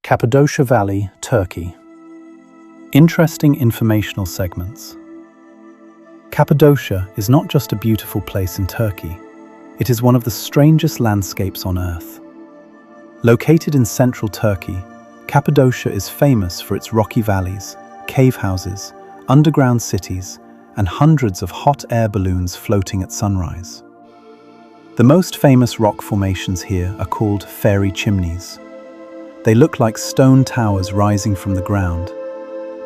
Cappadocia Valley, Turkey. Interesting informational segments. Cappadocia is not just a beautiful place in Turkey, it is one of the strangest landscapes on Earth. Located in central Turkey, Cappadocia is famous for its rocky valleys, cave houses, underground cities, and hundreds of hot air balloons floating at sunrise. The most famous rock formations here are called fairy chimneys. They look like stone towers rising from the ground,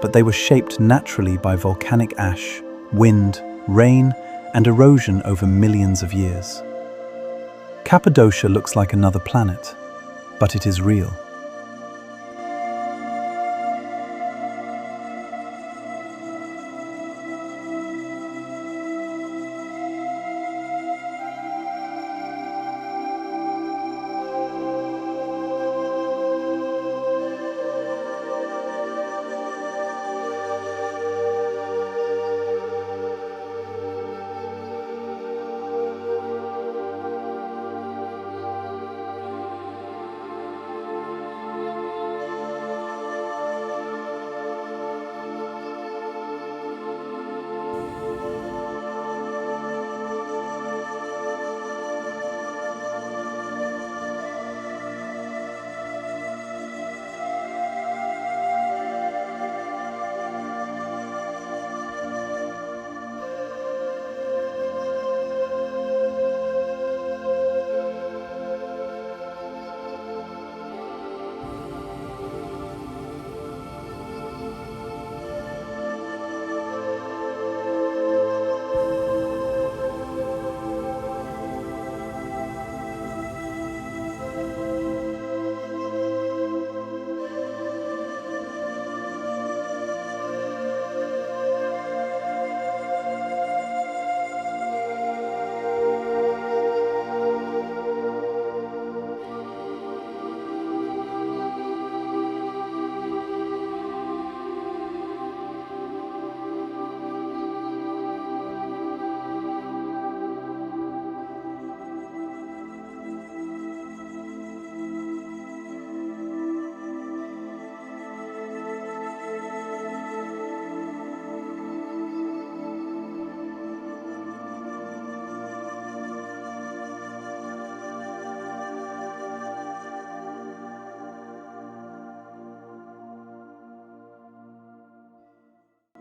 but they were shaped naturally by volcanic ash, wind, rain, and erosion over millions of years. Cappadocia looks like another planet, but it is real.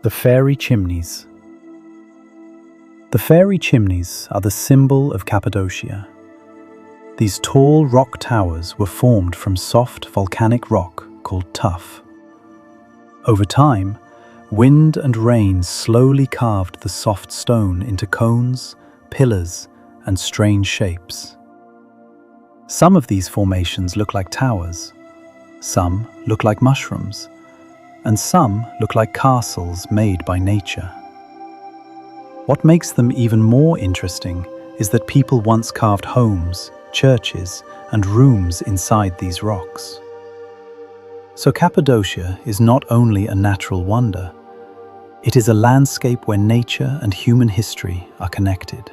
The fairy chimneys. The fairy chimneys are the symbol of Cappadocia. These tall rock towers were formed from soft volcanic rock called tuff. Over time, wind and rain slowly carved the soft stone into cones, pillars, and strange shapes. Some of these formations look like towers, some look like mushrooms, and some look like castles made by nature. What makes them even more interesting is that people once carved homes, churches, and rooms inside these rocks. So Cappadocia is not only a natural wonder, it is a landscape where nature and human history are connected.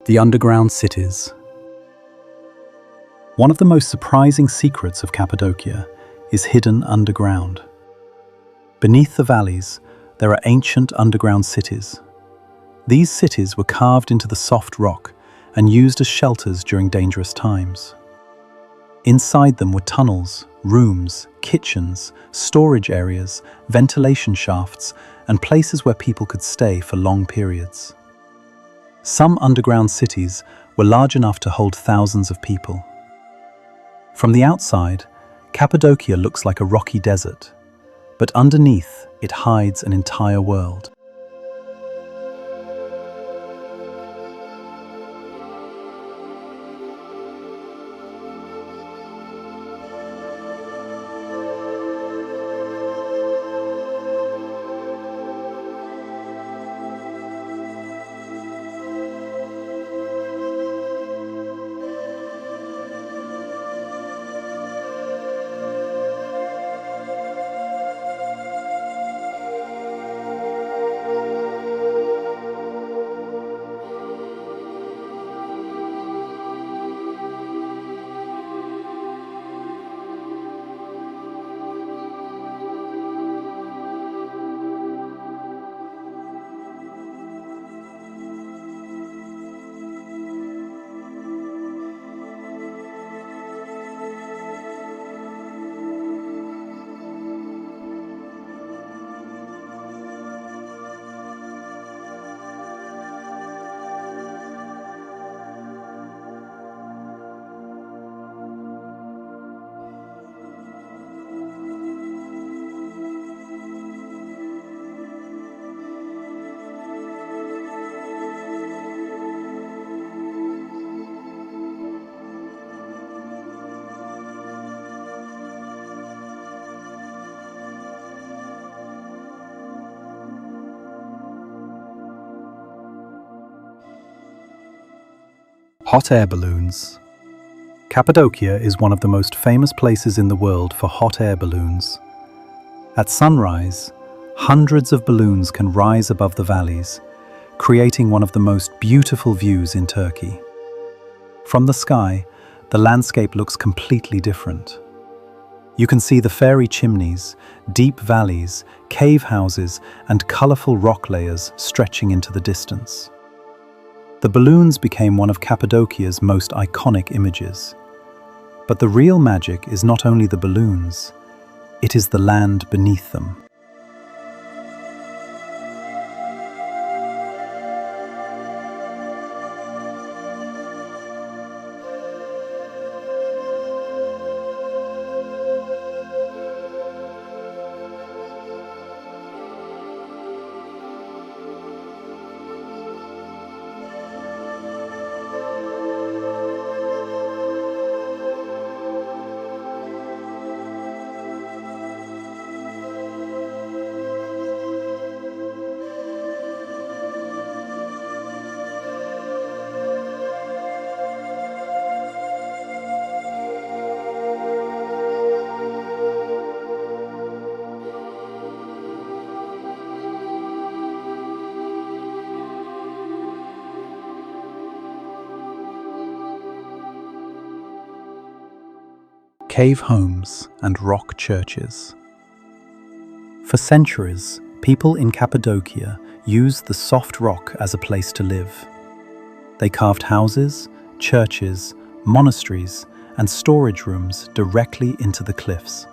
The underground cities. One of the most surprising secrets of Cappadocia is hidden underground. Beneath the valleys, there are ancient underground cities. These cities were carved into the soft rock and used as shelters during dangerous times. Inside them were tunnels, rooms, kitchens, storage areas, ventilation shafts, and places where people could stay for long periods. Some underground cities were large enough to hold thousands of people. From the outside, Cappadocia looks like a rocky desert, but underneath it hides an entire world. Hot air balloons. Cappadocia is one of the most famous places in the world for hot air balloons. At sunrise, hundreds of balloons can rise above the valleys, creating one of the most beautiful views in Turkey. From the sky, the landscape looks completely different. You can see the fairy chimneys, deep valleys, cave houses, and colorful rock layers stretching into the distance. The balloons became one of Cappadocia's most iconic images. But the real magic is not only the balloons, it is the land beneath them. Cave homes and rock churches. For centuries, people in Cappadocia used the soft rock as a place to live. They carved houses, churches, monasteries, and storage rooms directly into the cliffs.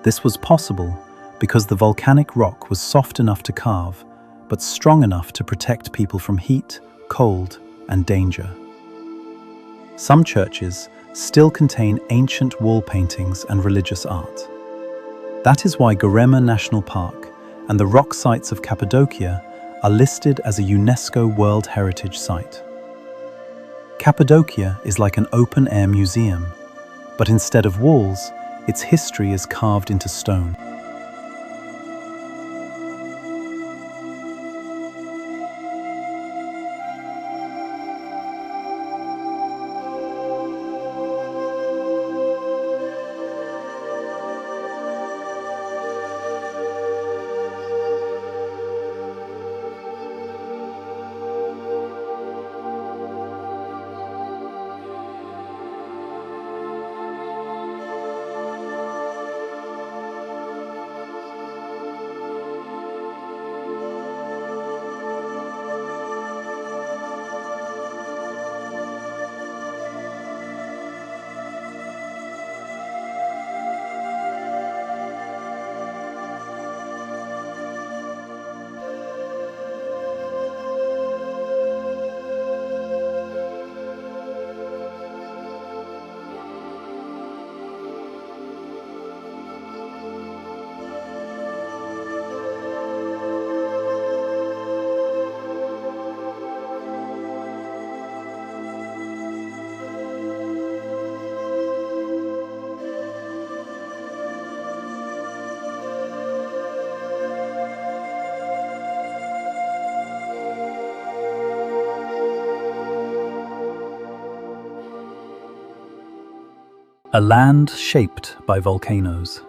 This was possible because the volcanic rock was soft enough to carve, but strong enough to protect people from heat, cold, and danger. Some churches still contain ancient wall paintings and religious art. That is why Göreme National Park and the rock sites of Cappadocia are listed as a UNESCO World Heritage Site. Cappadocia is like an open-air museum, but instead of walls, its history is carved into stone. A land shaped by volcanoes.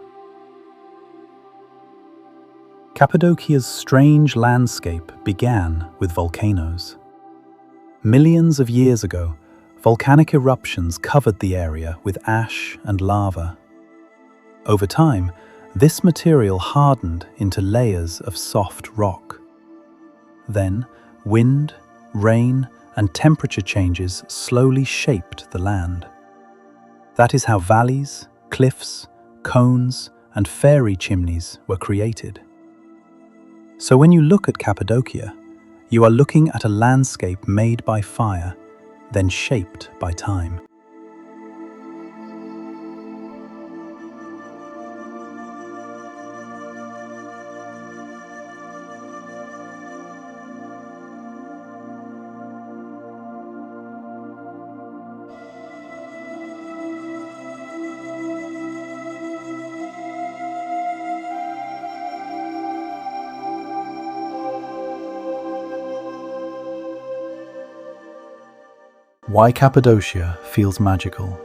Cappadocia's strange landscape began with volcanoes. Millions of years ago, volcanic eruptions covered the area with ash and lava. Over time, this material hardened into layers of soft rock. Then, wind, rain, and temperature changes slowly shaped the land. That is how valleys, cliffs, cones, and fairy chimneys were created. So when you look at Cappadocia, you are looking at a landscape made by fire, then shaped by time. Why Cappadocia feels magical.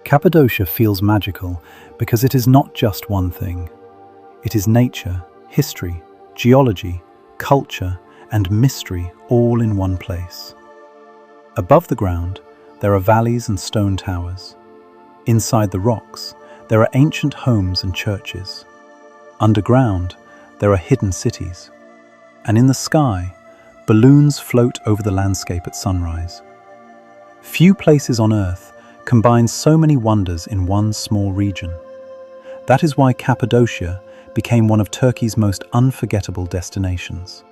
Cappadocia feels magical because it is not just one thing. It is nature, history, geology, culture, and mystery all in one place. Above the ground, there are valleys and stone towers. Inside the rocks, there are ancient homes and churches. Underground, there are hidden cities. And in the sky, balloons float over the landscape at sunrise. Few places on Earth combine so many wonders in one small region. That is why Cappadocia became one of Turkey's most unforgettable destinations.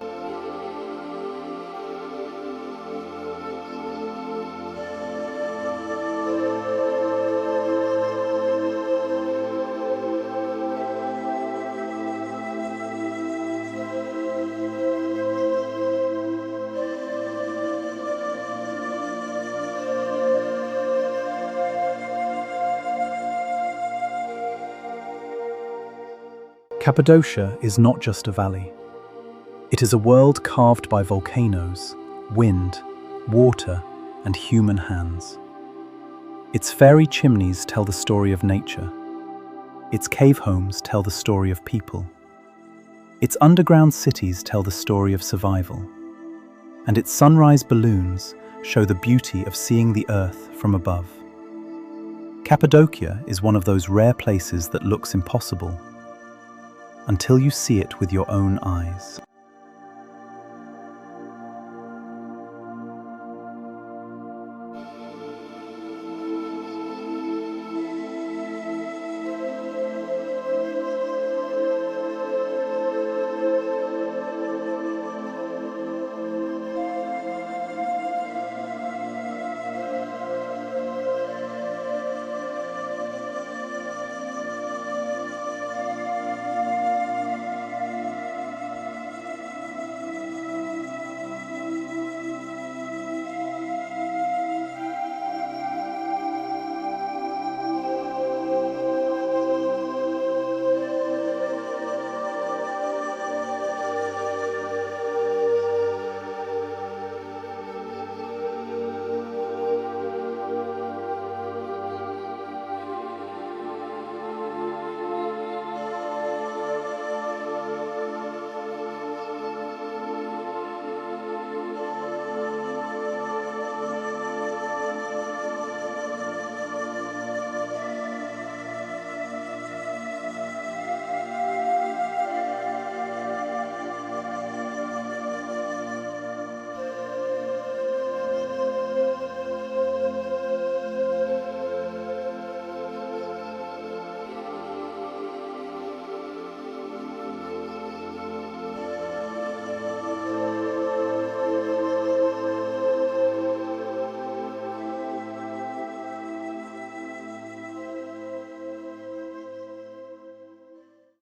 Cappadocia is not just a valley. It is a world carved by volcanoes, wind, water, and human hands. Its fairy chimneys tell the story of nature. Its cave homes tell the story of people. Its underground cities tell the story of survival. And its sunrise balloons show the beauty of seeing the Earth from above. Cappadocia is one of those rare places that looks impossible until you see it with your own eyes.